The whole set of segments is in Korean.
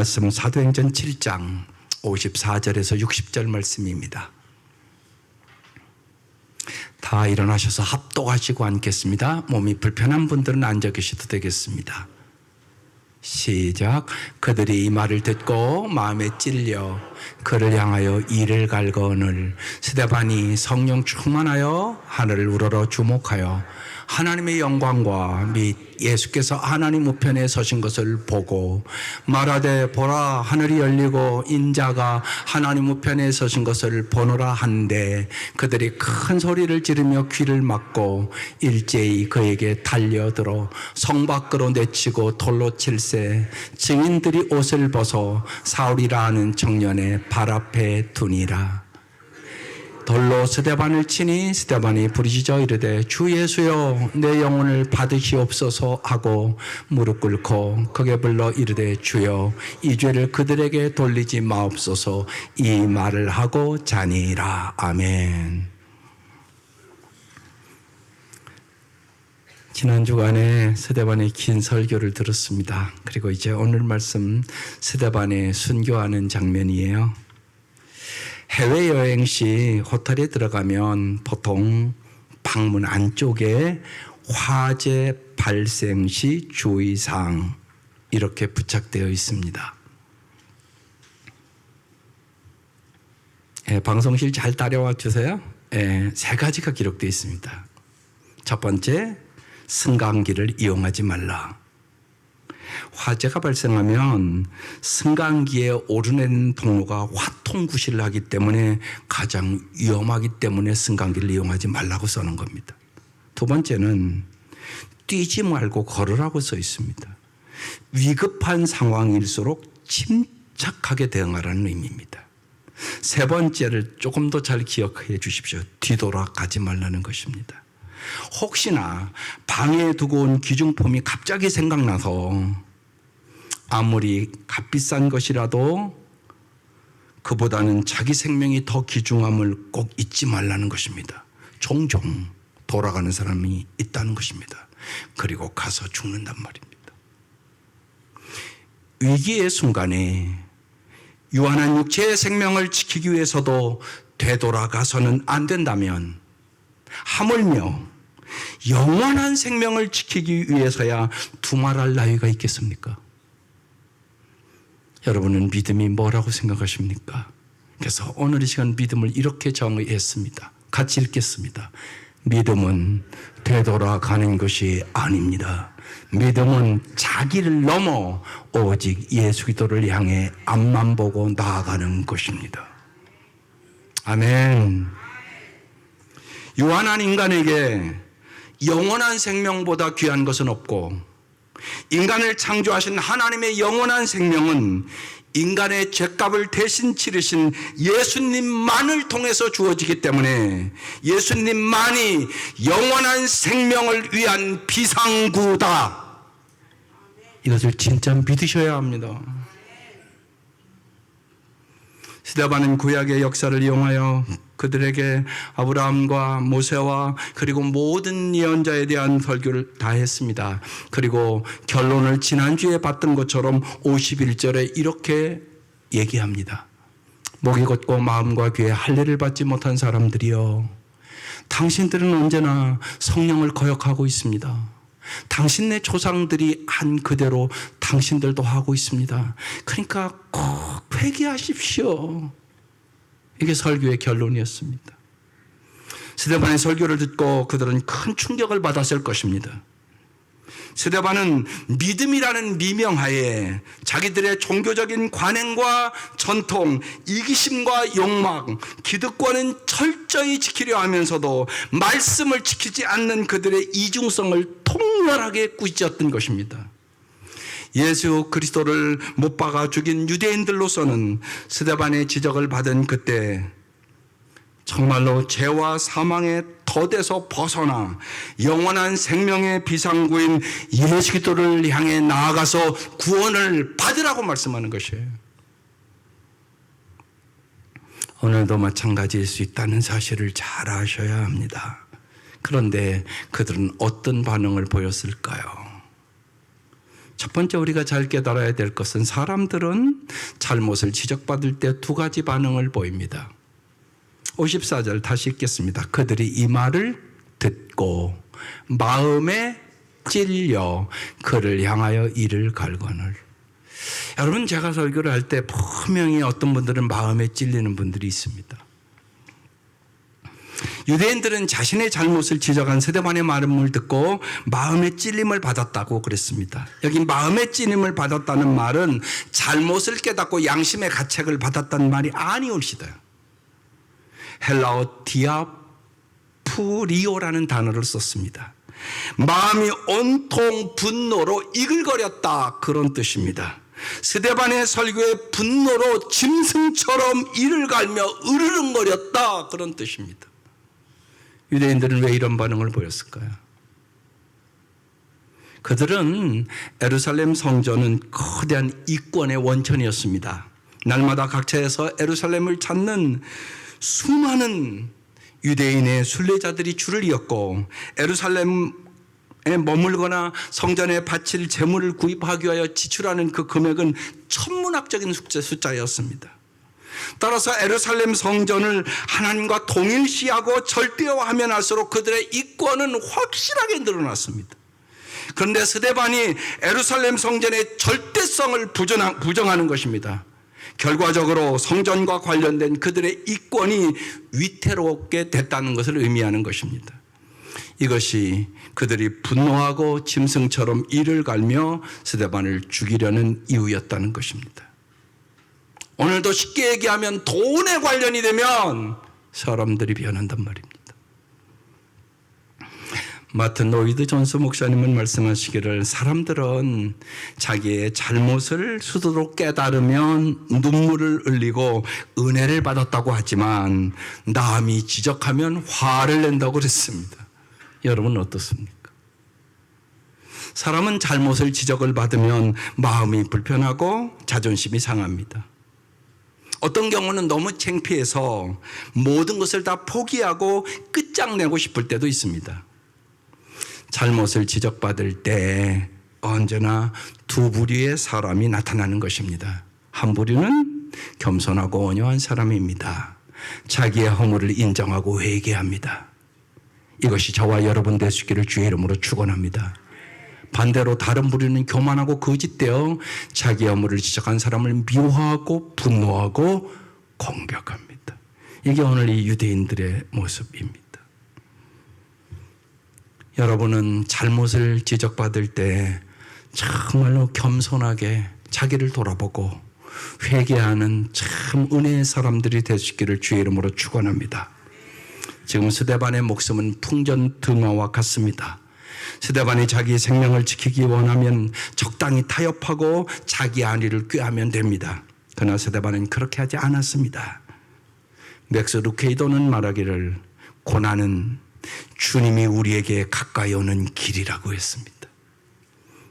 말씀 사도행전 7장 54절에서 60절 말씀입니다. 다 일어나셔서 합독하시고 앉겠습니다. 몸이 불편한 분들은 앉아 계셔도 되겠습니다. 시작. 그들이 이 말을 듣고 마음에 찔려 그를 향하여 이를 갈거늘 스데반이 성령 충만하여 하늘을 우러러 주목하여 하나님의 영광과 및 예수께서 하나님 우편에 서신 것을 보고 말하되 보라 하늘이 열리고 인자가 하나님 우편에 서신 것을 보노라 한데 그들이 큰 소리를 지르며 귀를 막고 일제히 그에게 달려들어 성 밖으로 내치고 돌로 칠세 증인들이 옷을 벗어 사울이라 하는 청년의 발 앞에 두니라. 돌로 스데반을 치니 스데반이 부르짖어 이르되 주 예수여 내 영혼을 받으시옵소서 하고 무릎 꿇고 크게 불러 이르되 주여 이 죄를 그들에게 돌리지 마옵소서 이 말을 하고 자니라. 아멘. 지난 주간에 스데반의 긴 설교를 들었습니다. 그리고 이제 오늘 말씀 스데반의 순교하는 장면이에요. 해외여행 시 호텔에 들어가면 보통 방문 안쪽에 화재 발생 시 주의사항 이렇게 부착되어 있습니다. 방송실 잘 따라와 주세요. 세 가지가 기록되어 있습니다. 첫 번째, 승강기를 이용하지 말라. 화재가 발생하면 승강기에 오르내리는 통로가 화통구실을 하기 때문에 가장 위험하기 때문에 승강기를 이용하지 말라고 써는 겁니다. 두 번째는 뛰지 말고 걸으라고 써 있습니다. 위급한 상황일수록 침착하게 대응하라는 의미입니다. 세 번째를 조금 더 잘 기억해 주십시오. 뒤돌아가지 말라는 것입니다. 혹시나 방에 두고 온 귀중품이 갑자기 생각나서 아무리 값비싼 것이라도 그보다는 자기 생명이 더 귀중함을 꼭 잊지 말라는 것입니다. 종종 돌아가는 사람이 있다는 것입니다. 그리고 가서 죽는단 말입니다. 위기의 순간에 유한한 육체의 생명을 지키기 위해서도 되돌아가서는 안 된다면 하물며 영원한 생명을 지키기 위해서야 두말할 나위가 있겠습니까? 여러분은 믿음이 뭐라고 생각하십니까? 그래서 오늘 이 시간 믿음을 이렇게 정의했습니다. 같이 읽겠습니다. 믿음은 되돌아가는 것이 아닙니다. 믿음은 자기를 넘어 오직 예수 그리스도를 향해 앞만 보고 나아가는 것입니다. 아멘. 유한한 인간에게 영원한 생명보다 귀한 것은 없고 인간을 창조하신 하나님의 영원한 생명은 인간의 죄값을 대신 치르신 예수님만을 통해서 주어지기 때문에 예수님만이 영원한 생명을 위한 비상구다. 이것을 진짜 믿으셔야 합니다. 스데반은 구약의 역사를 이용하여 그들에게 아브라함과 모세와 그리고 모든 예언자에 대한 설교를 다 했습니다. 그리고 결론을 지난주에 봤던 것처럼 51절에 이렇게 얘기합니다. 목이 곧고 마음과 귀에 할례를 받지 못한 사람들이여, 당신들은 언제나 성령을 거역하고 있습니다. 당신네 조상들이 한 그대로 당신들도 하고 있습니다. 그러니까 꼭 회개하십시오. 이게 설교의 결론이었습니다. 스데반의 설교를 듣고 그들은 큰 충격을 받았을 것입니다. 스데반은 믿음이라는 미명하에 자기들의 종교적인 관행과 전통, 이기심과 욕망, 기득권은 철저히 지키려 하면서도 말씀을 지키지 않는 그들의 이중성을 통렬하게 꾸짖었던 것입니다. 예수 그리스도를 못 박아 죽인 유대인들로서는 스데반의 지적을 받은 그때 정말로 죄와 사망의 덫에서 벗어나 영원한 생명의 비상구인 예수 그리스도를 향해 나아가서 구원을 받으라고 말씀하는 것이에요. 오늘도 마찬가지일 수 있다는 사실을 잘 아셔야 합니다. 그런데 그들은 어떤 반응을 보였을까요? 첫 번째 우리가 잘 깨달아야 될 것은 사람들은 잘못을 지적받을 때 두 가지 반응을 보입니다. 54절 다시 읽겠습니다. 그들이 이 말을 듣고 마음에 찔려 그를 향하여 이를 갈거늘. 여러분, 제가 설교를 할 때 분명히 어떤 분들은 마음에 찔리는 분들이 있습니다. 유대인들은 자신의 잘못을 지적한 스데반의 말을 듣고 마음의 찔림을 받았다고 그랬습니다. 여기 마음의 찔림을 받았다는 말은 잘못을 깨닫고 양심의 가책을 받았다는 말이 아니올시다. 헬라어 디아프리오라는 단어를 썼습니다. 마음이 온통 분노로 이글거렸다, 그런 뜻입니다. 스데반의 설교에 분노로 짐승처럼 이를 갈며 으르렁거렸다, 그런 뜻입니다. 유대인들은 왜 이런 반응을 보였을까요? 그들은 예루살렘 성전은 거대한 이권의 원천이었습니다. 날마다 각처에서 예루살렘을 찾는 수많은 유대인의 순례자들이 줄을 이었고, 예루살렘에 머물거나 성전에 바칠 재물을 구입하기 위하여 지출하는 그 금액은 천문학적인 숫자였습니다. 따라서 예루살렘 성전을 하나님과 동일시하고 절대화하면 할수록 그들의 이권은 확실하게 늘어났습니다. 그런데 스데반이 예루살렘 성전의 절대성을 부정하는 것입니다. 결과적으로 성전과 관련된 그들의 이권이 위태롭게 됐다는 것을 의미하는 것입니다. 이것이 그들이 분노하고 짐승처럼 이를 갈며 스데반을 죽이려는 이유였다는 것입니다. 오늘도 쉽게 얘기하면 돈에 관련이 되면 사람들이 변한단 말입니다. 마틴 로이드 존스 목사님은 말씀하시기를, 사람들은 자기의 잘못을 스스로 깨달으면 눈물을 흘리고 은혜를 받았다고 하지만 남이 지적하면 화를 낸다고 그랬습니다. 여러분은 어떻습니까? 사람은 잘못을 지적을 받으면 마음이 불편하고 자존심이 상합니다. 어떤 경우는 너무 창피해서 모든 것을 다 포기하고 끝장내고 싶을 때도 있습니다. 잘못을 지적받을 때 언제나 두 부류의 사람이 나타나는 것입니다. 한 부류는 겸손하고 온유한 사람입니다. 자기의 허물을 인정하고 회개합니다. 이것이 저와 여러분 되시기를 주의 이름으로 축원합니다. 반대로 다른 부류는 교만하고 거짓되어 자기 허물을 지적한 사람을 미워하고 분노하고 공격합니다. 이게 오늘 이 유대인들의 모습입니다. 여러분은 잘못을 지적받을 때 정말로 겸손하게 자기를 돌아보고 회개하는 참 은혜의 사람들이 되시기를 주의 이름으로 축원합니다. 지금 스데반의 목숨은 풍전등화와 같습니다. 스데반이 자기 생명을 지키기 원하면 적당히 타협하고 자기 안위를 꾀하면 됩니다. 그러나 스데반은 그렇게 하지 않았습니다. 맥스 루케이도는 말하기를, 고난은 주님이 우리에게 가까이 오는 길이라고 했습니다.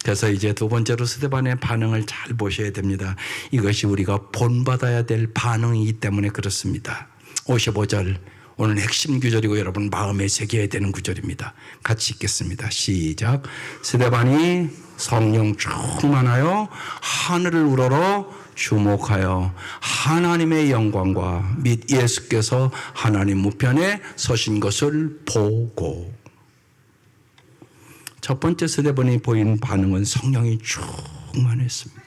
그래서 이제 두 번째로 스데반의 반응을 잘 보셔야 됩니다. 이것이 우리가 본받아야 될 반응이기 때문에 그렇습니다. 55절, 오늘 핵심 구절이고 여러분 마음에 새겨야 되는 구절입니다. 같이 읽겠습니다. 시작. 스데반이 성령 충만하여 하늘을 우러러 주목하여 하나님의 영광과 및 예수께서 하나님 우편에 서신 것을 보고. 첫 번째 스데반이 보인 반응은 성령이 충만했습니다.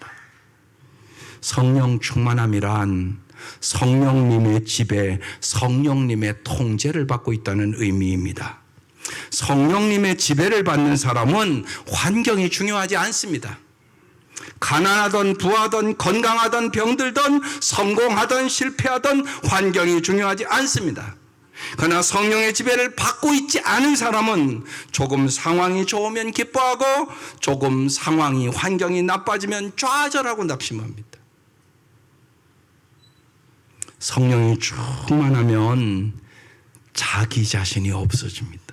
성령 충만함이란 성령님의 지배, 성령님의 통제를 받고 있다는 의미입니다. 성령님의 지배를 받는 사람은 환경이 중요하지 않습니다. 가난하던 부하던 건강하던 병들던 성공하던 실패하던 환경이 중요하지 않습니다. 그러나 성령의 지배를 받고 있지 않은 사람은 조금 상황이 좋으면 기뻐하고 조금 상황이 환경이 나빠지면 좌절하고 낙심합니다. 성령이 충만하면 자기 자신이 없어집니다.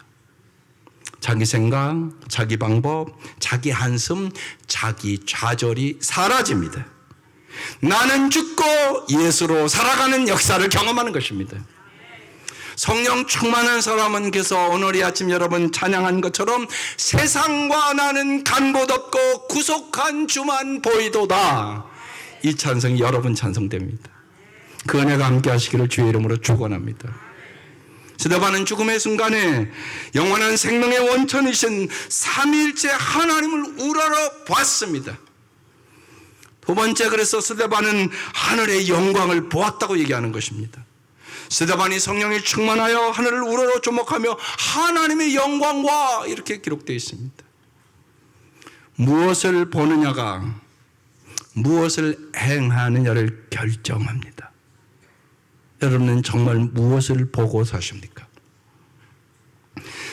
자기 생각, 자기 방법, 자기 한숨, 자기 좌절이 사라집니다. 나는 죽고 예수로 살아가는 역사를 경험하는 것입니다. 성령 충만한 사람은, 그래서 오늘 이 아침 여러분 찬양한 것처럼 세상과 나는 간봇 없고 구속한 주만 보이도다. 이 찬송이 여러분 찬송됩니다. 그 은혜가 함께 하시기를 주의 이름으로 축원합니다. 스데반은 죽음의 순간에 영원한 생명의 원천이신 삼위일체 하나님을 우러러 봤습니다. 두 번째, 그래서 스데반은 하늘의 영광을 보았다고 얘기하는 것입니다. 스데반이 성령에 충만하여 하늘을 우러러 조목하며 하나님의 영광과, 이렇게 기록되어 있습니다. 무엇을 보느냐가 무엇을 행하느냐를 결정합니다. 여러분은 정말 무엇을 보고 사십니까?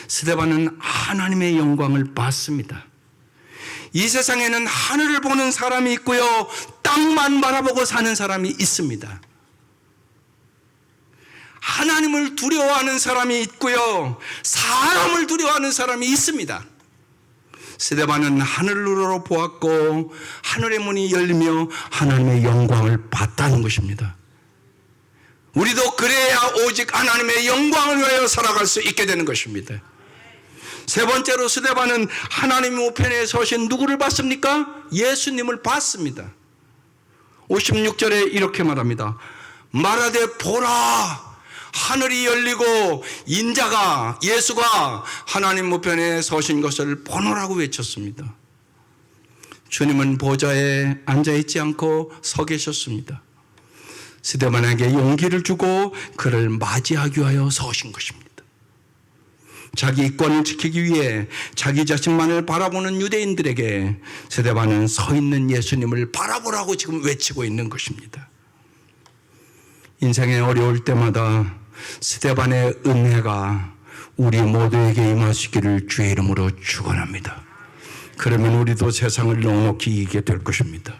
스데반은 하나님의 영광을 봤습니다. 이 세상에는 하늘을 보는 사람이 있고요, 땅만 바라보고 사는 사람이 있습니다. 하나님을 두려워하는 사람이 있고요, 사람을 두려워하는 사람이 있습니다. 스데반은 하늘을 우러러 보았고 하늘의 문이 열리며 하나님의 영광을 봤다는 것입니다. 우리도 그래야 오직 하나님의 영광을 위하여 살아갈 수 있게 되는 것입니다. 세 번째로, 스데반은 하나님 우편에 서신 누구를 봤습니까? 예수님을 봤습니다. 56절에 이렇게 말합니다. 말하되 보라, 하늘이 열리고 인자가, 예수가 하나님 우편에 서신 것을 보노라고 외쳤습니다. 주님은 보좌에 앉아있지 않고 서 계셨습니다. 스데반에게 용기를 주고 그를 맞이하기 위하여 서신 것입니다. 자기 이권을 지키기 위해 자기 자신만을 바라보는 유대인들에게 스데반은 서 있는 예수님을 바라보라고 지금 외치고 있는 것입니다. 인생에 어려울 때마다 스데반의 은혜가 우리 모두에게 임하시기를 주의 이름으로 축원합니다. 그러면 우리도 세상을 넉넉히 이기게 될 것입니다.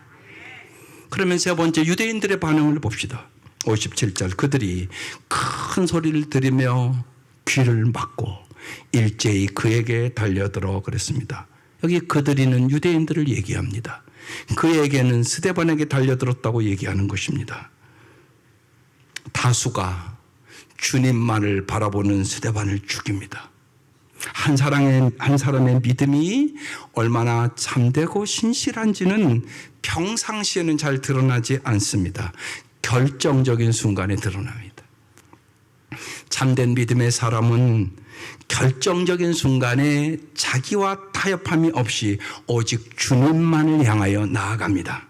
그러면 세 번째, 유대인들의 반응을 봅시다. 57절, 그들이 큰 소리를 들으며 귀를 막고 일제히 그에게 달려들어 그랬습니다. 여기 그들이는 유대인들을 얘기합니다. 그에게는 스데반에게 달려들었다고 얘기하는 것입니다. 다수가 주님만을 바라보는 스데반을 죽입니다. 한 사람의 믿음이 얼마나 참되고 신실한지는 평상시에는 잘 드러나지 않습니다. 결정적인 순간에 드러납니다. 참된 믿음의 사람은 결정적인 순간에 자기와 타협함이 없이 오직 주님만을 향하여 나아갑니다.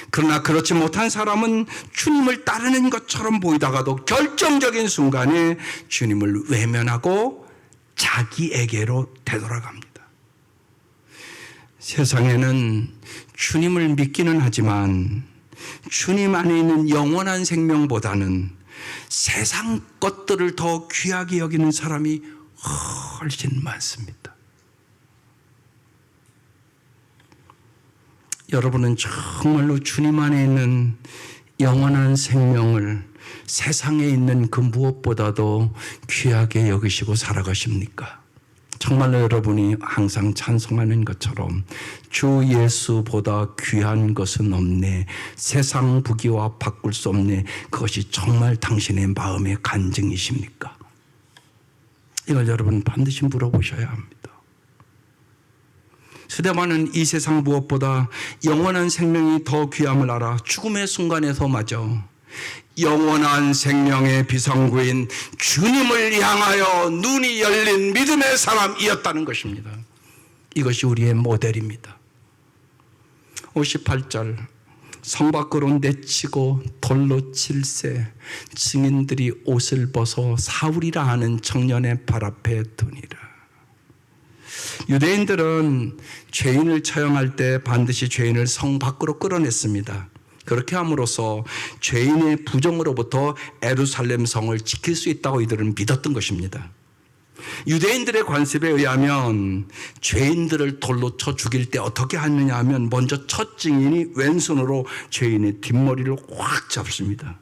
그러나 그렇지 못한 사람은 주님을 따르는 것처럼 보이다가도 결정적인 순간에 주님을 외면하고 자기에게로 되돌아갑니다. 세상에는 주님을 믿기는 하지만 주님 안에 있는 영원한 생명보다는 세상 것들을 더 귀하게 여기는 사람이 훨씬 많습니다. 여러분은 정말로 주님 안에 있는 영원한 생명을 세상에 있는 그 무엇보다도 귀하게 여기시고 살아가십니까? 정말로 여러분이 항상 찬송하는 것처럼 주 예수보다 귀한 것은 없네, 세상 부귀와 바꿀 수 없네, 그것이 정말 당신의 마음의 간증이십니까? 이걸 여러분 반드시 물어보셔야 합니다. 스데반은 이 세상 무엇보다 영원한 생명이 더 귀함을 알아 죽음의 순간에서마저 영원한 생명의 비상구인 주님을 향하여 눈이 열린 믿음의 사람이었다는 것입니다. 이것이 우리의 모델입니다. 58절, 성 밖으로 내치고 돌로 칠세 증인들이 옷을 벗어 사울이라 하는 청년의 발 앞에 두니라. 유대인들은 죄인을 처형할 때 반드시 죄인을 성 밖으로 끌어냈습니다. 그렇게 함으로써 죄인의 부정으로부터 예루살렘 성을 지킬 수 있다고 이들은 믿었던 것입니다. 유대인들의 관습에 의하면 죄인들을 돌로 쳐 죽일 때 어떻게 하느냐 하면 먼저 첫 증인이 왼손으로 죄인의 뒷머리를 확 잡습니다.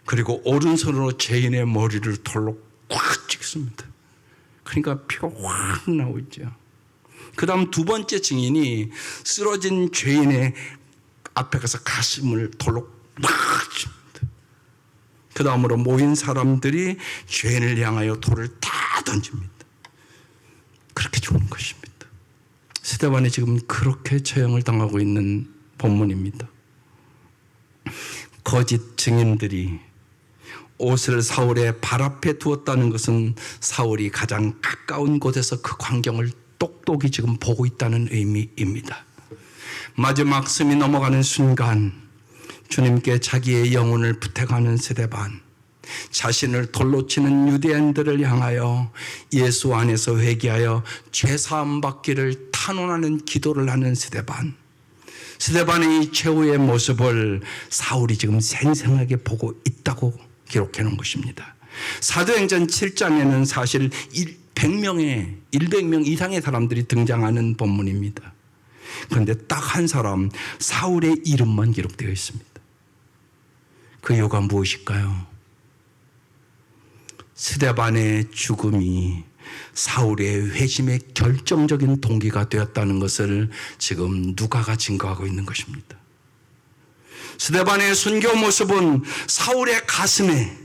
그리고 오른손으로 죄인의 머리를 돌로 꽉 찍습니다. 그러니까 피가 확 나오죠. 그 다음 두 번째 증인이 쓰러진 죄인의 앞에 가서 가슴을 돌로 막 칩니다. 그 다음으로 모인 사람들이 죄인을 향하여 돌을 다 던집니다. 그렇게 죽는 것입니다. 스데반이 지금 그렇게 처형을 당하고 있는 본문입니다. 거짓 증인들이 옷을 사울의 발 앞에 두었다는 것은 사울이 가장 가까운 곳에서 그 광경을 똑똑히 지금 보고 있다는 의미입니다. 마지막 숨이 넘어가는 순간 주님께 자기의 영혼을 부탁하는 스데반, 자신을 돌로 치는 유대인들을 향하여 예수 안에서 회개하여 죄사함 받기를 탄원하는 기도를 하는 스데반, 스데반의 이 최후의 모습을 사울이 지금 생생하게 보고 있다고 기록해 놓은 것입니다. 사도행전 7장에는 사실 100명 이상의 사람들이 등장하는 본문입니다. 그런데 딱 한 사람, 사울의 이름만 기록되어 있습니다. 그 이유가 무엇일까요? 스데반의 죽음이 사울의 회심의 결정적인 동기가 되었다는 것을 지금 누가가 증거하고 있는 것입니다. 스데반의 순교 모습은 사울의 가슴에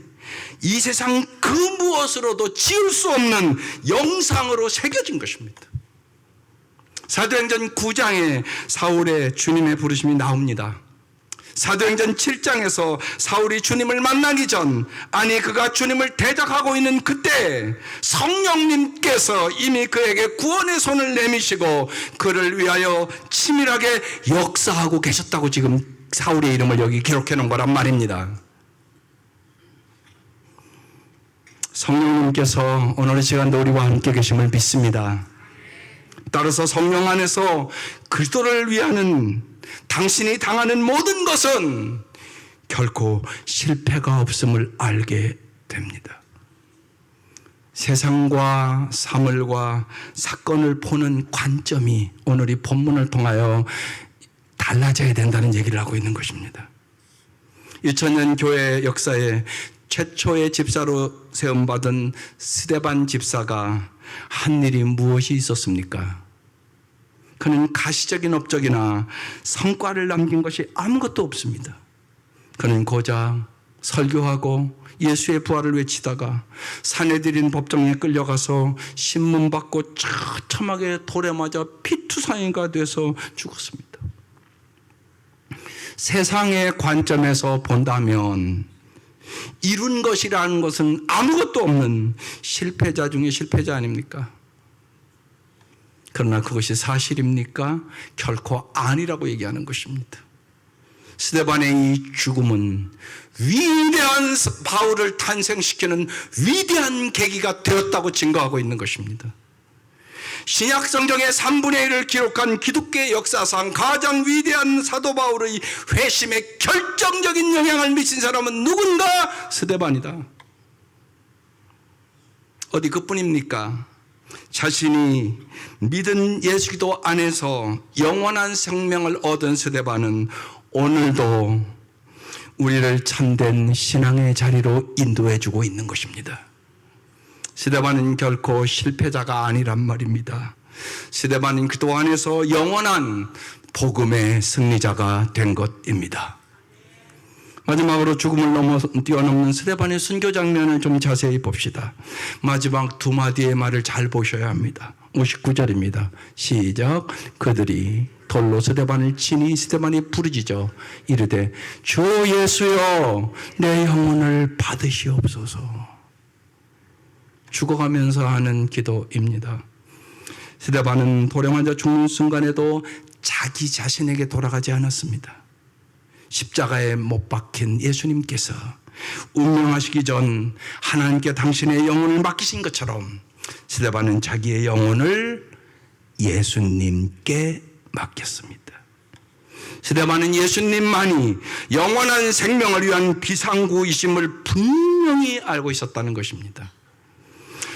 이 세상 그 무엇으로도 지울 수 없는 영상으로 새겨진 것입니다. 사도행전 9장에 사울의 주님의 부르심이 나옵니다. 사도행전 7장에서 사울이 주님을 만나기 전, 아니 그가 주님을 대적하고 있는 그때 성령님께서 이미 그에게 구원의 손을 내미시고 그를 위하여 치밀하게 역사하고 계셨다고 지금 사울의 이름을 여기 기록해 놓은 거란 말입니다. 성령님께서 오늘 이 시간도 우리와 함께 계심을 믿습니다. 따라서 성령 안에서 그리스도를 위하는 당신이 당하는 모든 것은 결코 실패가 없음을 알게 됩니다. 세상과 사물과 사건을 보는 관점이 오늘 이 본문을 통하여 달라져야 된다는 얘기를 하고 있는 것입니다. 2000년 교회 역사에 최초의 집사로 세움받은 스데반 집사가 한 일이 무엇이 있었습니까? 그는 가시적인 업적이나 성과를 남긴 것이 아무것도 없습니다. 그는 고작 설교하고 예수의 부활을 외치다가 사내들인 법정에 끌려가서 신문받고 처참하게 돌에 맞아 피투성이가 돼서 죽었습니다. 세상의 관점에서 본다면 이룬 것이라는 것은 아무것도 없는 실패자 중에 실패자 아닙니까? 그러나 그것이 사실입니까? 결코 아니라고 얘기하는 것입니다. 스데반의 이 죽음은 위대한 바울을 탄생시키는 위대한 계기가 되었다고 증거하고 있는 것입니다. 신약 성경의 3분의 1을 기록한 기독교의 역사상 가장 위대한 사도 바울의 회심에 결정적인 영향을 미친 사람은 누군가? 스데반이다. 어디 그뿐입니까? 자신이 믿은 예수 기도 안에서 영원한 생명을 얻은 스데반은 오늘도 우리를 참된 신앙의 자리로 인도해 주고 있는 것입니다. 스데반은 결코 실패자가 아니란 말입니다. 스데반은 기도 안에서 영원한 복음의 승리자가 된 것입니다. 마지막으로 죽음을 뛰어넘는 스데반의 순교 장면을 좀 자세히 봅시다. 마지막 두 마디의 말을 잘 보셔야 합니다. 59절입니다. 시작. 그들이 돌로 스데반을 치니 스데반이 부르짖어 이르되 주 예수여 내 영혼을 받으시옵소서. 죽어가면서 하는 기도입니다. 스데반은 돌에 맞아 죽는 순간에도 자기 자신에게 돌아가지 않았습니다. 십자가에 못 박힌 예수님께서 운명하시기 전 하나님께 당신의 영혼을 맡기신 것처럼 스데반은 자기의 영혼을 예수님께 맡겼습니다. 스데반은 예수님만이 영원한 생명을 위한 비상구이심을 분명히 알고 있었다는 것입니다.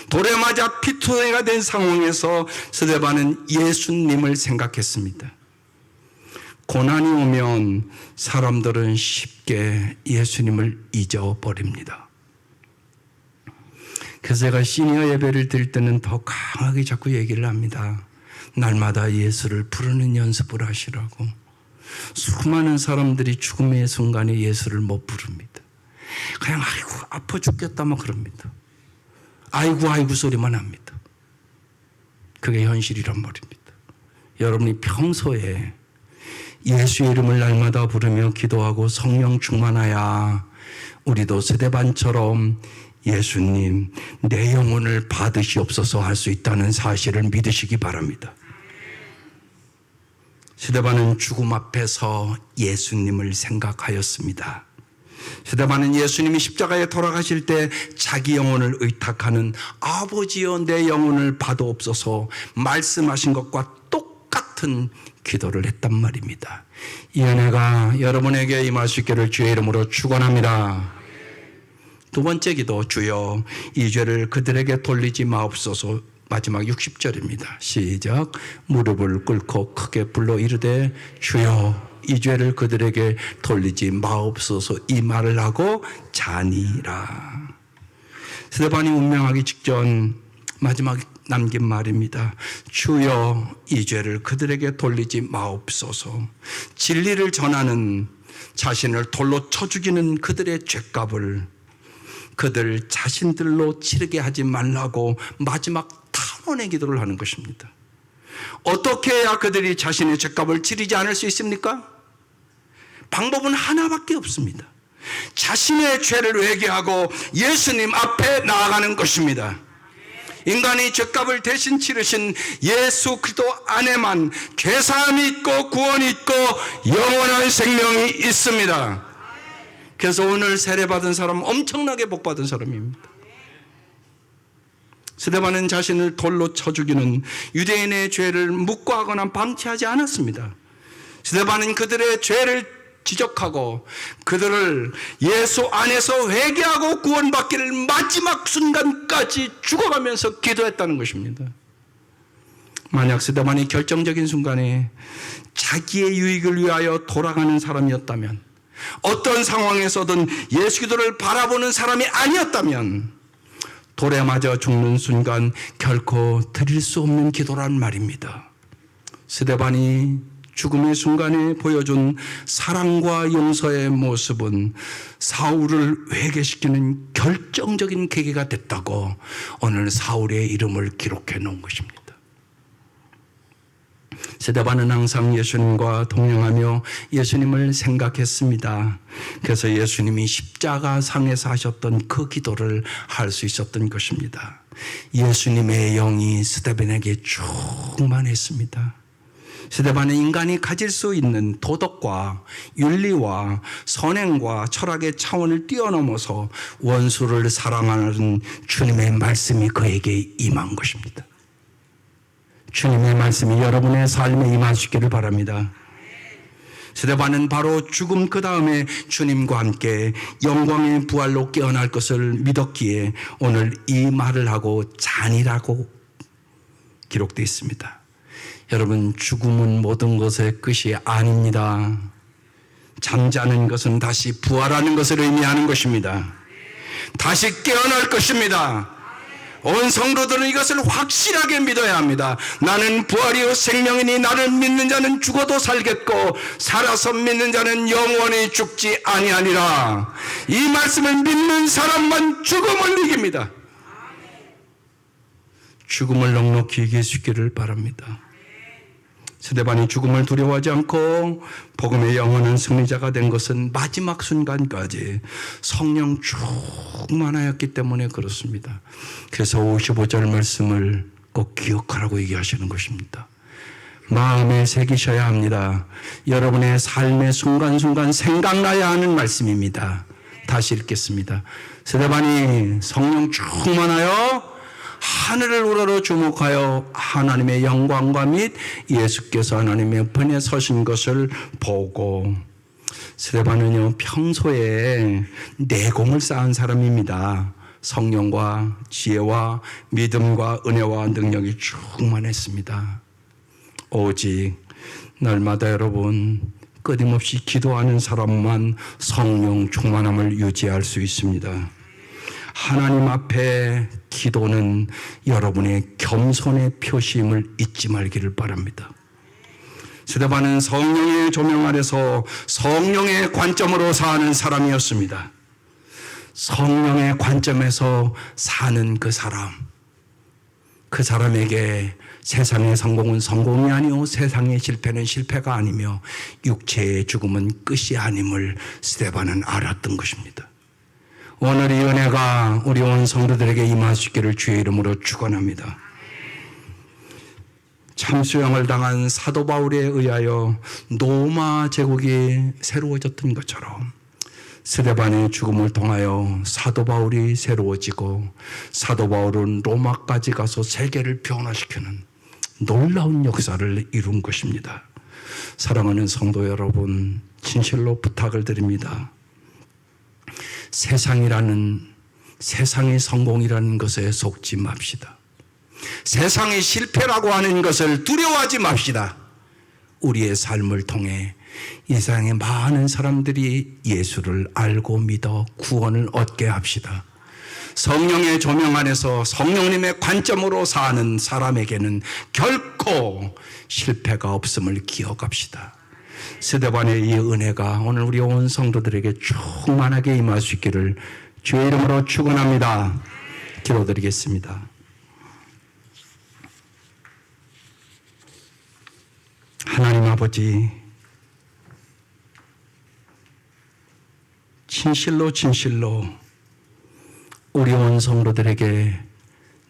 돌에 맞아 피투성이가 된 상황에서 스데반은 예수님을 생각했습니다. 고난이 오면 사람들은 쉽게 예수님을 잊어버립니다. 그래서 제가 시니어 예배를 드릴 때는 더 강하게 자꾸 얘기를 합니다. 날마다 예수를 부르는 연습을 하시라고. 수많은 사람들이 죽음의 순간에 예수를 못 부릅니다. 그냥 아이고 아파 죽겠다 막 그럽니다. 아이고 아이고 소리만 합니다. 그게 현실이란 말입니다. 여러분이 평소에 예수의 이름을 날마다 부르며 기도하고 성령 충만하여 우리도 스데반처럼 예수님 내 영혼을 받으시옵소서 할 수 있다는 사실을 믿으시기 바랍니다. 스데반은 죽음 앞에서 예수님을 생각하였습니다. 스데반은 예수님이 십자가에 돌아가실 때 자기 영혼을 의탁하는 아버지여 내 영혼을 받아옵소서 말씀하신 것과 똑같은 기도를 했단 말입니다. 이 은혜가 여러분에게 임할 수 있기를 주의 이름으로 축원합니다. 두 번째 기도, 주여 이 죄를 그들에게 돌리지 마옵소서. 마지막 60절입니다. 시작. 무릎을 꿇고 크게 불러 이르되 주여 이 죄를 그들에게 돌리지 마옵소서. 이 말을 하고 자니라. 스데반이 운명하기 직전 마지막 남긴 말입니다. 주여 이 죄를 그들에게 돌리지 마옵소서. 진리를 전하는 자신을 돌로 쳐 죽이는 그들의 죄값을 그들 자신들로 치르게 하지 말라고 마지막 탄원의 기도를 하는 것입니다. 어떻게 해야 그들이 자신의 죄값을 치르지 않을 수 있습니까? 방법은 하나밖에 없습니다. 자신의 죄를 회개하고 예수님 앞에 나아가는 것입니다. 인간이 죄값을 대신 치르신 예수 그리스도 안에만 죄사함이 있고 구원이 있고 영원한 생명이 있습니다. 그래서 오늘 세례받은 사람은 엄청나게 복받은 사람입니다. 스데반은 자신을 돌로 쳐 죽이는 유대인의 죄를 묵과하거나 방치하지 않았습니다. 스데반은 그들의 죄를 지적하고 그들을 예수 안에서 회개하고 구원받기를 마지막 순간까지 죽어가면서 기도했다는 것입니다. 만약 스데반이 결정적인 순간에 자기의 유익을 위하여 돌아가는 사람이었다면, 어떤 상황에서든 예수 기도를 바라보는 사람이 아니었다면 돌에 맞아 죽는 순간 결코 드릴 수 없는 기도란 말입니다. 스데반이 죽음의 순간에 보여준 사랑과 용서의 모습은 사울을 회개시키는 결정적인 계기가 됐다고 오늘 사울의 이름을 기록해 놓은 것입니다. 스데반은 항상 예수님과 동행하며 예수님을 생각했습니다. 그래서 예수님이 십자가상에서 하셨던 그 기도를 할 수 있었던 것입니다. 예수님의 영이 스데반에게 충만했습니다. 스데반은 인간이 가질 수 있는 도덕과 윤리와 선행과 철학의 차원을 뛰어넘어서 원수를 사랑하는 주님의 말씀이 그에게 임한 것입니다. 주님의 말씀이 여러분의 삶에 임하시기를 바랍니다. 스데반은 바로 죽음 그 다음에 주님과 함께 영광의 부활로 깨어날 것을 믿었기에 오늘 이 말을 하고 잔이라고 기록되어 있습니다. 여러분, 죽음은 모든 것의 끝이 아닙니다. 잠자는 것은 다시 부활하는 것을 의미하는 것입니다. 다시 깨어날 것입니다. 온 성도들은 이것을 확실하게 믿어야 합니다. 나는 부활이요 생명이니 나를 믿는 자는 죽어도 살겠고 살아서 믿는 자는 영원히 죽지 아니하니라. 이 말씀을 믿는 사람만 죽음을 이깁니다. 죽음을 넉넉히 이길 수 있기를 바랍니다. 스데반이 죽음을 두려워하지 않고 복음의 영원한 승리자가 된 것은 마지막 순간까지 성령 충만하였기 때문에 그렇습니다. 그래서 55절 말씀을 꼭 기억하라고 얘기하시는 것입니다. 마음에 새기셔야 합니다. 여러분의 삶의 순간순간 생각나야 하는 말씀입니다. 다시 읽겠습니다. 스데반이 성령 충만하여 하늘을 우러러 주목하여 하나님의 영광과 및 예수께서 하나님의 편에 서신 것을 보고, 스데반은요 평소에 내공을 쌓은 사람입니다. 성령과 지혜와 믿음과 은혜와 능력이 충만했습니다. 오직 날마다 여러분 끊임없이 기도하는 사람만 성령 충만함을 유지할 수 있습니다. 하나님 앞에 기도는 여러분의 겸손의 표시임을 잊지 말기를 바랍니다. 스데반은 성령의 조명 아래서 성령의 관점으로 사는 사람이었습니다. 성령의 관점에서 사는 그 사람에게 세상의 성공은 성공이 아니요 세상의 실패는 실패가 아니며 육체의 죽음은 끝이 아님을 스데반은 알았던 것입니다. 오늘 이 은혜가 우리 온 성도들에게 임하시기를 주의 이름으로 축원합니다. 참수형을 당한 사도 바울에 의하여 로마 제국이 새로워졌던 것처럼 스데반의 죽음을 통하여 사도 바울이 새로워지고 사도 바울은 로마까지 가서 세계를 변화시키는 놀라운 역사를 이룬 것입니다. 사랑하는 성도 여러분, 진실로 부탁을 드립니다. 세상의 성공이라는 것에 속지 맙시다. 세상의 실패라고 하는 것을 두려워하지 맙시다. 우리의 삶을 통해 이 세상의 많은 사람들이 예수를 알고 믿어 구원을 얻게 합시다. 성령의 조명 안에서 성령님의 관점으로 사는 사람에게는 결코 실패가 없음을 기억합시다. 스데반의 이 은혜가 오늘 우리 온 성도들에게 충만하게 임할 수 있기를 주의 이름으로 축원합니다. 기도드리겠습니다. 하나님 아버지, 진실로 우리 온 성도들에게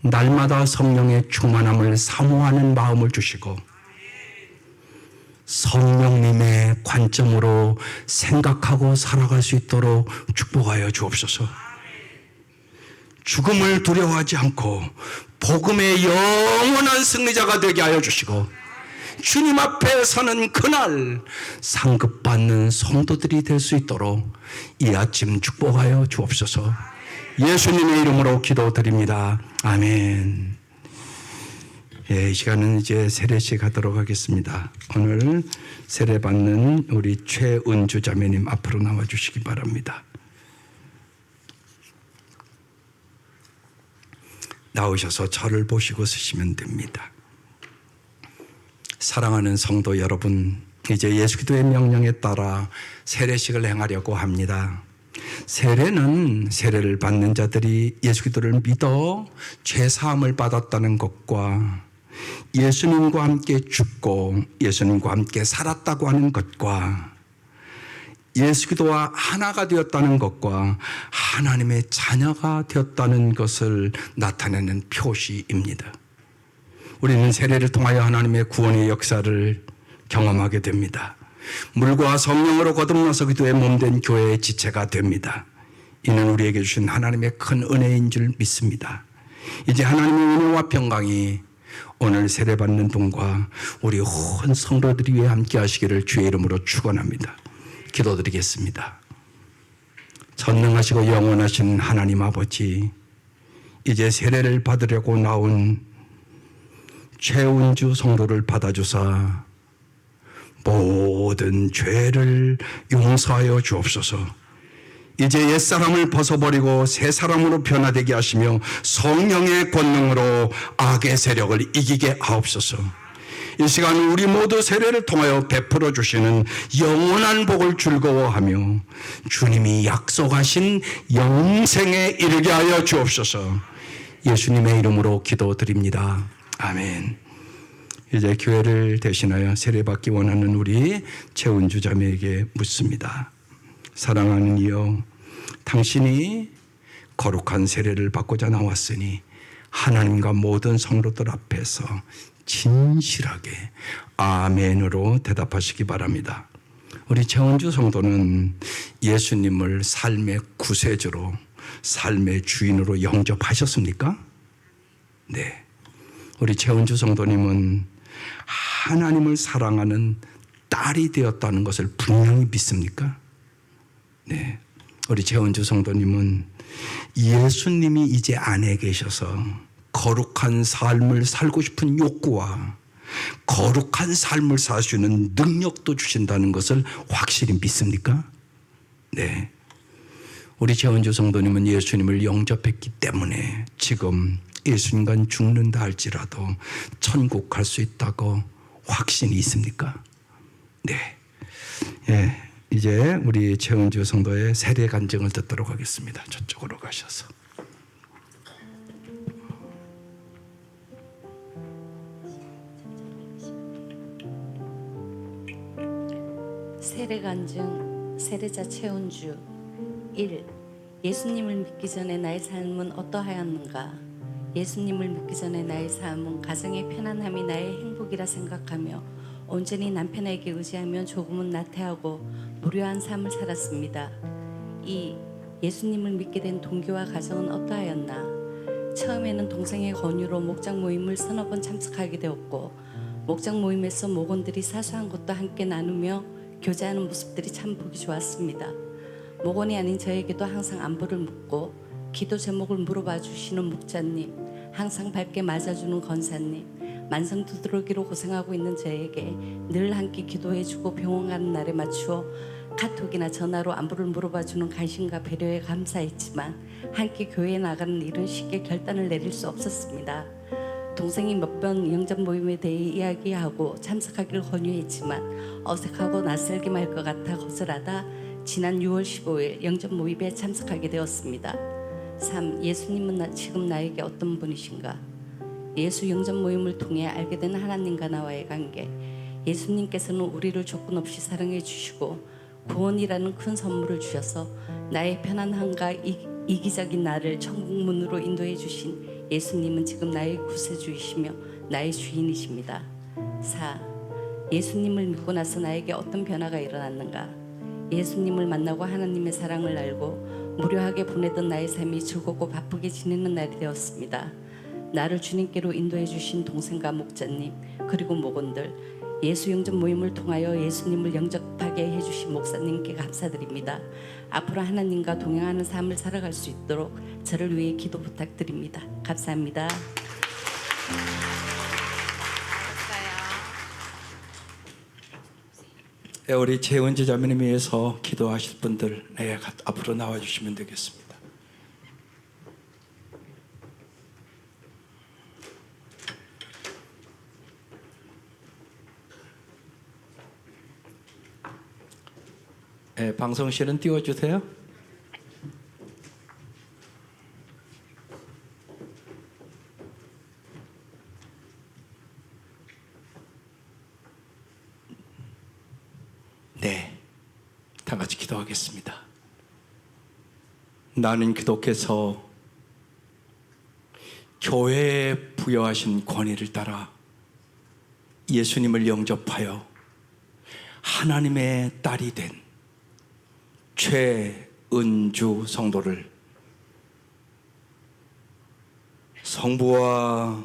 날마다 성령의 충만함을 사모하는 마음을 주시고 성령님의 관점으로 생각하고 살아갈 수 있도록 축복하여 주옵소서. 죽음을 두려워하지 않고 복음의 영원한 승리자가 되게 하여 주시고 주님 앞에 서는 그날 상급받는 성도들이 될 수 있도록 이 아침 축복하여 주옵소서. 예수님의 이름으로 기도드립니다. 아멘. 이 시간은 이제 세례식 하도록 하겠습니다. 오늘 세례 받는 우리 최은주 자매님 앞으로 나와 주시기 바랍니다. 나오셔서 저를 보시고 쓰시면 됩니다. 사랑하는 성도 여러분, 이제 예수 그리스도의 명령에 따라 세례식을 행하려고 합니다. 세례를 받는 자들이 예수 그리스도를 믿어 죄 사함을 받았다는 것과 예수님과 함께 죽고 예수님과 함께 살았다고 하는 것과 예수 그리스도와 하나가 되었다는 것과 하나님의 자녀가 되었다는 것을 나타내는 표시입니다. 우리는 세례를 통하여 하나님의 구원의 역사를 경험하게 됩니다. 물과 성령으로 거듭나서 그리스도의 몸된 교회의 지체가 됩니다. 이는 우리에게 주신 하나님의 큰 은혜인 줄 믿습니다. 이제 하나님의 은혜와 평강이 오늘 세례받는 분과 우리 온 성도들이 위해 함께 하시기를 주의 이름으로 축원합니다. 기도드리겠습니다. 전능하시고 영원하신 하나님 아버지, 이제 세례를 받으려고 나온 최은주 성도를 받아주사 모든 죄를 용서하여 주옵소서. 이제 옛사람을 벗어버리고 새 사람으로 변화되게 하시며 성령의 권능으로 악의 세력을 이기게 하옵소서. 이 시간 우리 모두 세례를 통하여 베풀어 주시는 영원한 복을 즐거워하며 주님이 약속하신 영생에 이르게 하여 주옵소서. 예수님의 이름으로 기도드립니다. 아멘. 이제 교회를 대신하여 세례받기 원하는 우리 최은주 자매에게 묻습니다. 사랑하는 이여, 당신이 거룩한 세례를 받고자 나왔으니 하나님과 모든 성도들 앞에서 진실하게 아멘으로 대답하시기 바랍니다. 우리 최은주 성도는 예수님을 삶의 구세주로, 삶의 주인으로 영접하셨습니까? 네. 우리 최은주 성도님은 하나님을 사랑하는 딸이 되었다는 것을 분명히 믿습니까? 네. 우리 최은주 성도님은 예수님이 이제 안에 계셔서 거룩한 삶을 살고 싶은 욕구와 거룩한 삶을 살 수 있는 능력도 주신다는 것을 확실히 믿습니까? 네. 우리 최은주 성도님은 예수님을 영접했기 때문에 지금 예수님과 죽는다 할지라도 천국 갈 수 있다고 확신이 있습니까? 네. 예. 이제 우리 최은주 성도의 세례 간증을 듣도록 하겠습니다. 저쪽으로 가셔서. 세례 간증. 세례자 최은주. 1. 예수님을 믿기 전에 나의 삶은 어떠하였는가? 예수님을 믿기 전에 나의 삶은 가정의 편안함이 나의 행복이라 생각하며 온전히 남편에게 의지하며 조금은 나태하고 무료한 삶을 살았습니다. 2. 예수님을 믿게 된 동기와 가정은 어떠하였나? 처음에는 동생의 권유로 목장 모임을 서너 번 참석하게 되었고 목장 모임에서 목원들이 사소한 것도 함께 나누며 교제하는 모습들이 참 보기 좋았습니다. 목원이 아닌 저에게도 항상 안부를 묻고 기도 제목을 물어봐 주시는 목자님, 항상 밝게 맞아주는 권사님, 만성 두드러기로 고생하고 있는 저에게 늘 함께 기도해주고 병원 가는 날에 맞추어 카톡이나 전화로 안부를 물어봐주는 관심과 배려에 감사했지만 함께 교회에 나가는 일은 쉽게 결단을 내릴 수 없었습니다. 동생이 몇 번 영접 모임에 대해 이야기하고 참석하기를 권유했지만 어색하고 낯설게 말 것 같아 거절하다 지난 6월 15일 영접 모임에 참석하게 되었습니다. 3. 예수님은 지금 나에게 어떤 분이신가? 예수 영접 모임을 통해 알게 된 하나님과 나와의 관계. 예수님께서는 우리를 조건 없이 사랑해 주시고 구원이라는 큰 선물을 주셔서 나의 편안함과 이기적인 나를 천국문으로 인도해 주신 예수님은 지금 나의 구세주이시며 나의 주인이십니다. 4. 예수님을 믿고 나서 나에게 어떤 변화가 일어났는가? 예수님을 만나고 하나님의 사랑을 알고 무료하게 보내던 나의 삶이 즐겁고 바쁘게 지내는 날이 되었습니다. 나를 주님께로 인도해 주신 동생과 목자님 그리고 목원들, 예수 영접 모임을 통하여 예수님을 영접하게 해주신 목사님께 감사드립니다. 앞으로 하나님과 동행하는 삶을 살아갈 수 있도록 저를 위해 기도 부탁드립니다. 감사합니다. 네, 우리 최은주 자매님 위해서 기도하실 분들 앞으로 나와주시면 되겠습니다. 네, 방송실은 띄워주세요. 네, 다 같이 기도하겠습니다. 나는 기독께서 교회에 부여하신 권위를 따라 예수님을 영접하여 하나님의 딸이 된 최은주 성도를 성부와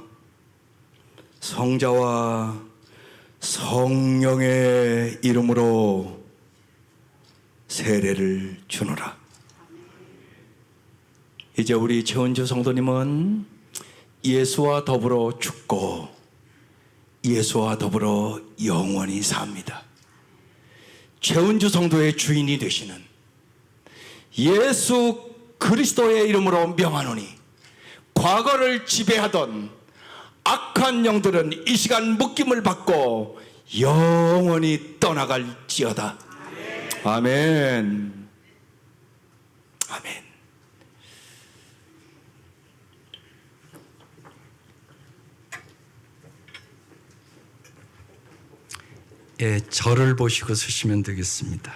성자와 성령의 이름으로 세례를 주노라. 이제 우리 최은주 성도님은 예수와 더불어 죽고 예수와 더불어 영원히 삽니다. 최은주 성도의 주인이 되시는 예수 그리스도의 이름으로 명하노니 과거를 지배하던 악한 영들은 이 시간 묶임을 받고 영원히 떠나갈지어다. 아멘. 아멘. 예, 저를 보시고 쓰시면 되겠습니다.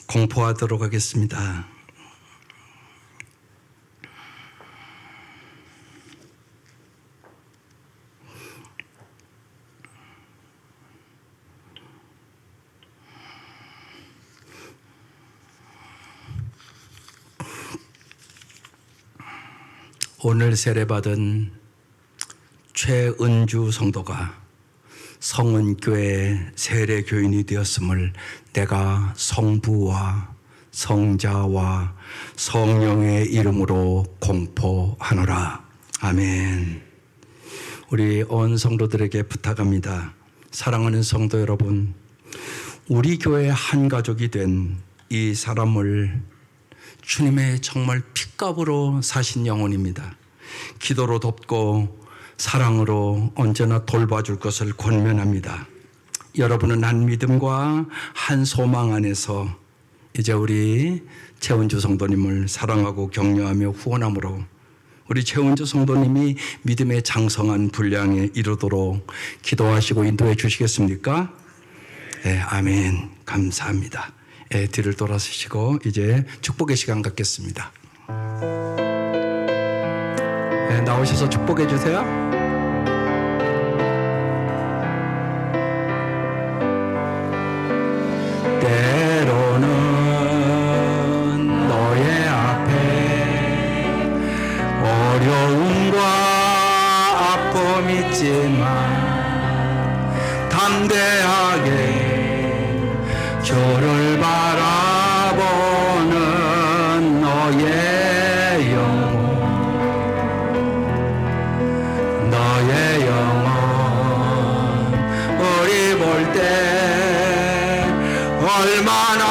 공포하도록 하겠습니다. 오늘 세례받은 최은주 성도가 성은교회 세례교인이 되었음을 내가 성부와 성자와 성령의 이름으로 공포하노라. 아멘. 우리 온 성도들에게 부탁합니다. 사랑하는 성도 여러분, 우리 교회 한 가족이 된 이 사람을 주님의 정말 핏값으로 사신 영혼입니다. 기도로 돕고 사랑으로 언제나 돌봐줄 것을 권면합니다. 여러분은 한 믿음과 한 소망 안에서 이제 우리 최은주 성도님을 사랑하고 격려하며 후원함으로 우리 최은주 성도님이 믿음의 장성한 분량에 이르도록 기도하시고 인도해 주시겠습니까? 네, 아멘. 감사합니다. 네, 뒤를 돌아서시고 이제 축복의 시간 갖겠습니다. 네, 나오셔서 축복해 주세요. 때로는 너의 앞에 어려움과 아픔 있지만 담대하게 주를 바라보는 너의 영혼 우리 볼 때 얼마나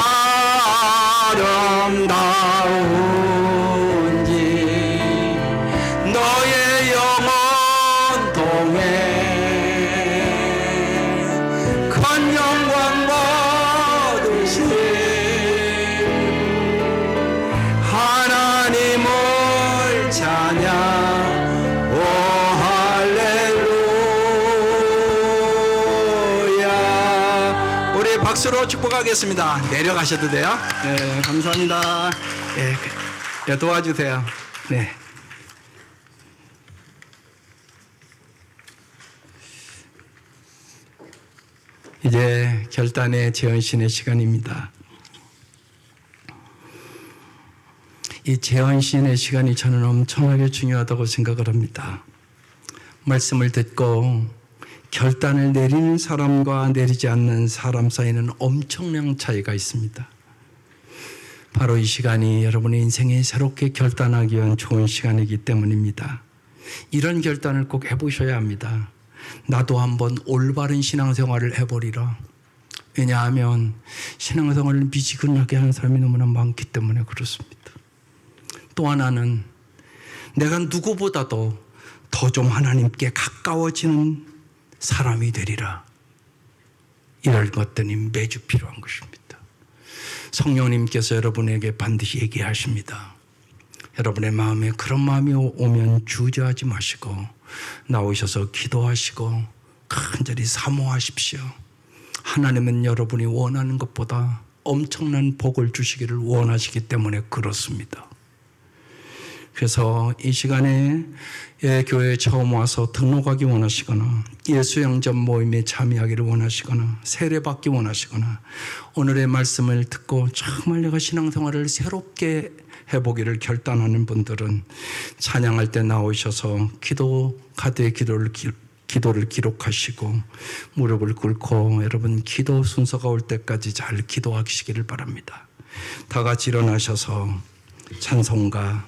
아름다운지 너의 영혼 통해 큰 영광 받으시 하나님을 찬양 오 할렐루야. 우리 박수로 축복하겠습니다. 내려가셔도 돼요. 네, 감사합니다. 네, 도와주세요. 네. 이제 결단의 재헌신의 시간입니다. 이 재헌신의 시간이 저는 엄청나게 중요하다고 생각을 합니다. 말씀을 듣고 결단을 내리는 사람과 내리지 않는 사람 사이에는 엄청난 차이가 있습니다. 바로 이 시간이 여러분의 인생에 새롭게 결단하기 위한 좋은 시간이기 때문입니다. 이런 결단을 꼭 해보셔야 합니다. 나도 한번 올바른 신앙생활을 해보리라. 왜냐하면 신앙생활을 미지근하게 하는 사람이 너무나 많기 때문에 그렇습니다. 또 하나는 내가 누구보다도 더 좀 하나님께 가까워지는 사람이 되리라. 이럴 것들이 매주 필요한 것입니다. 성령님께서 여러분에게 반드시 얘기하십니다. 여러분의 마음에 그런 마음이 오면 주저하지 마시고 나오셔서 기도하시고 간절히 사모하십시오. 하나님은 여러분이 원하는 것보다 엄청난 복을 주시기를 원하시기 때문에 그렇습니다. 그래서 이 시간에 교회에 처음 와서 등록하기 원하시거나 예수영접 모임에 참여하기를 원하시거나 세례받기 원하시거나 오늘의 말씀을 듣고 정말 내가 신앙생활을 새롭게 해보기를 결단하는 분들은 찬양할 때 나오셔서 기도 카드에 기도를 기록하시고 무릎을 꿇고 여러분 기도 순서가 올 때까지 잘 기도하시기를 바랍니다. 다 같이 일어나셔서 찬송가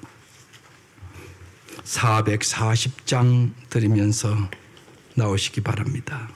440장 드리면서 나오시기 바랍니다.